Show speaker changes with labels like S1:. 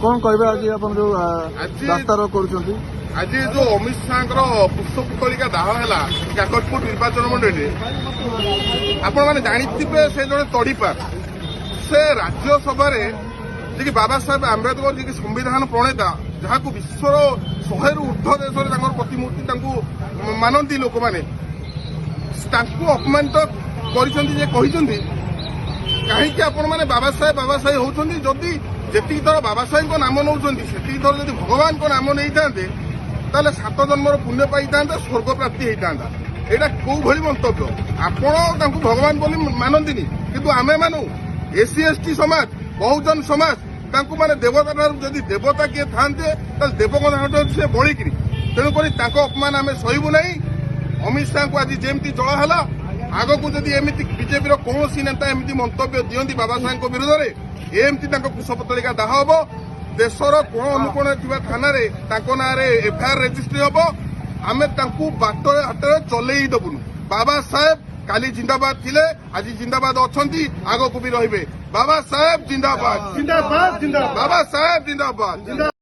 S1: कौन कहबे आज अपन जो रास्ता रोक करूछंती
S2: आज जो अमित शाह पुष्पपुतलिका दाह है काकटपुर निर्वाचन मंडली आपण मैंने जाथे से जड़े तड़ीपार से राज्यसभा जी बाबा साहेब आंबेडकर जी संविधान प्रणेता जहाँ विश्वर 100 रु ऊर्ध्व देश प्रतिमूर्ति मानती लोक मैंने अपमानित कहीं आपण मैंने बाबा साहेब होती जदि जी थर बाबा साहेब नाम नौ से थर जब भगवान को नाम नहीं था 7 जन्मर पुण्य पाई था स्वर्ग प्राप्ति होता यहाँ कौ भली मंतव्य आपण भगवान बोली मानती किंतु आमे मानु एससी एसटी समाज बहुजन समाज माने देवता जदि देवता किए था देवक से बलिकी तेणुक अपमान आम सहबू ना अमित शाह को आज जमी चढ़ाला आग को जदि एमती बीजेपी कौन नेता एमती मंतव्य दिखती बाबा साहेब विरोध में एमती पुष्पपुतलिका दाह हम देशर कोण अनुकोण थाना ना एफआईआर रेजिस्ट्री हम आम बाट हाथ चल दबुनु बाबा साहेब काली जिंदाबाद थिले आज जिंदाबाद अच्छी आग को भी रहिबे बाबा साहेब जिंदाबाद जिंदाबाद जिंदाबाद बाबा साहेब जिंदाबाद।